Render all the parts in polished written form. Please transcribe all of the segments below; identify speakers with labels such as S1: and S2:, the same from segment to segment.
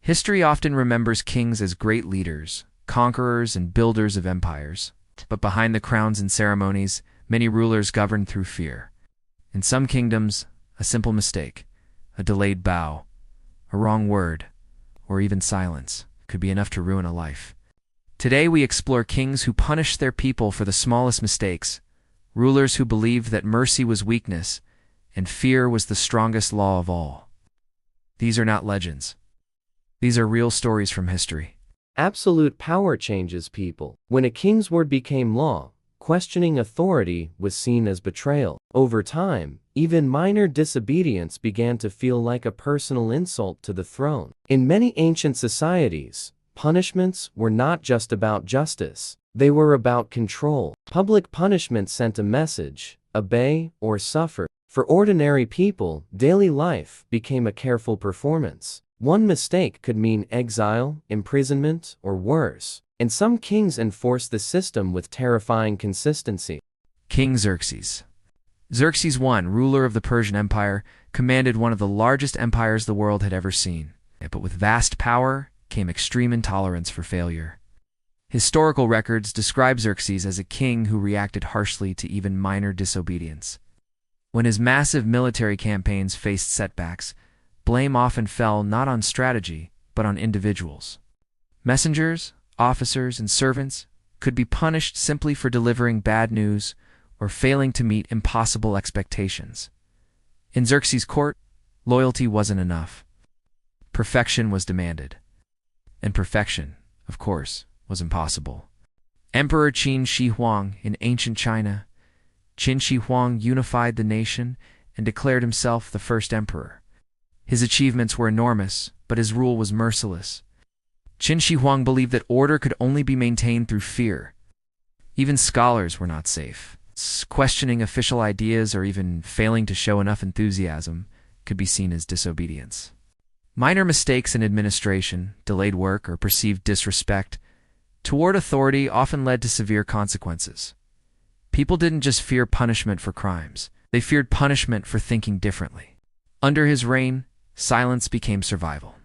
S1: History often remembers kings as great leaders, conquerors, and builders of empires. But behind the crowns and ceremonies, many rulers governed through fear. In some kingdoms, a simple mistake, a delayed bow, a wrong word, or even silence could be enough to ruin a life. Today we explore kings who punished their people for the smallest mistakes, rulers who believed that mercy was weakness and fear was the strongest law of all. These are not legends. These are real stories from history.
S2: Absolute power changes people. When a king's word became law, questioning authority was seen as betrayal. Over time, even minor disobedience began to feel like a personal insult to the throne. In many ancient societies, punishments were not just about justice. They were about control. Public punishment sent a message: obey or suffer. For ordinary people, daily life became a careful performance. One mistake could mean exile, imprisonment, or worse, and some kings enforced the system with terrifying consistency.
S1: King Xerxes. Xerxes I, ruler of the Persian Empire, commanded one of the largest empires the world had ever seen. But with vast power came extreme intolerance for failure. Historical records describe Xerxes as a king who reacted harshly to even minor disobedience. When his massive military campaigns faced setbacks, blame often fell not on strategy, but on individuals. Messengers, officers, and servants could be punished simply for delivering bad news or failing to meet impossible expectations. In Xerxes' court, loyalty wasn't enough. Perfection was demanded. And perfection, of course, was impossible. Emperor Qin Shi Huang in ancient China, Qin Shi Huang unified the nation and declared himself the first emperor. His achievements were enormous, but his rule was merciless. Qin Shi Huang believed that order could only be maintained through fear. Even scholars were not safe. Questioning official ideas or even failing to show enough enthusiasm could be seen as disobedience. Minor mistakes in administration, delayed work, or perceived disrespect toward authority often led to severe consequences. People didn't just fear punishment for crimes. They feared punishment for thinking differently. Under his reign, silence became survival.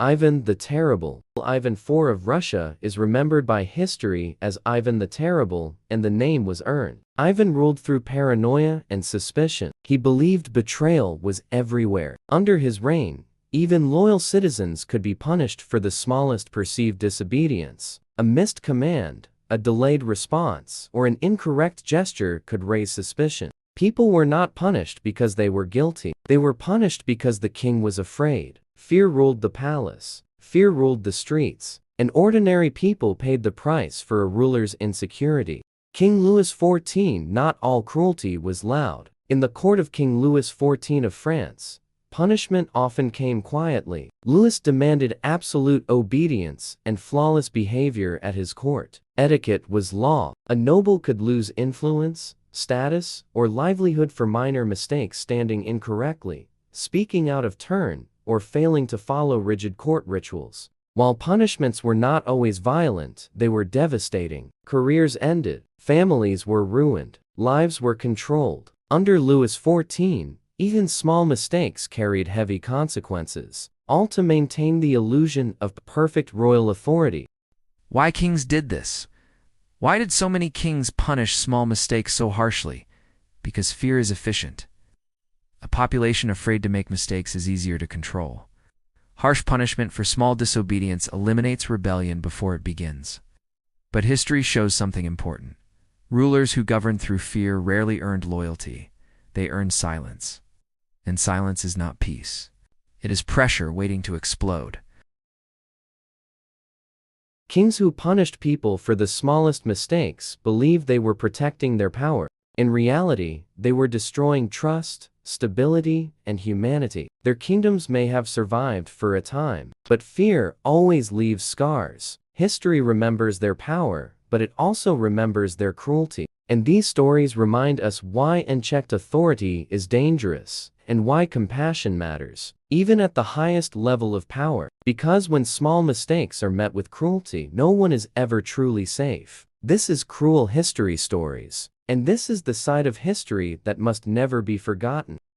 S2: Ivan the Terrible. Ivan IV of Russia is remembered by history as Ivan the Terrible, and the name was earned. Ivan ruled through paranoia and suspicion. He believed betrayal was everywhere. Under his reign, even loyal citizens could be punished for the smallest perceived disobedience. A missed command, a delayed response, or an incorrect gesture could raise suspicion. People were not punished because they were guilty. They were punished because the king was afraid. Fear ruled the palace. Fear ruled the streets. And ordinary people paid the price for a ruler's insecurity. King Louis XIV. Not all cruelty was loud. In the court of King Louis XIV of France, punishment often came quietly. Louis demanded absolute obedience and flawless behavior at his court. Etiquette was law. A noble could lose influence, status, or livelihood for minor mistakes, standing incorrectly, speaking out of turn, or failing to follow rigid court rituals. While punishments were not always violent, they were devastating. Careers ended, families were ruined, lives were controlled. Under Louis XIV, even small mistakes carried heavy consequences, all to maintain the illusion of perfect royal authority.
S1: Why kings did this? Why did so many kings punish small mistakes so harshly? Because fear is efficient. A population afraid to make mistakes is easier to control. Harsh punishment for small disobedience eliminates rebellion before it begins. But history shows something important. Rulers who governed through fear rarely earned loyalty. They earned silence. And silence is not peace. It is pressure waiting to explode.
S2: Kings who punished people for the smallest mistakes believed they were protecting their power. In reality, they were destroying trust, stability, and humanity. Their kingdoms may have survived for a time, but fear always leaves scars. History remembers their power, but it also remembers their cruelty. And these stories remind us why unchecked authority is dangerous and why compassion matters, even at the highest level of power. Because when small mistakes are met with cruelty, no one is ever truly safe. This is Cruel History Stories, and this is the side of history that must never be forgotten.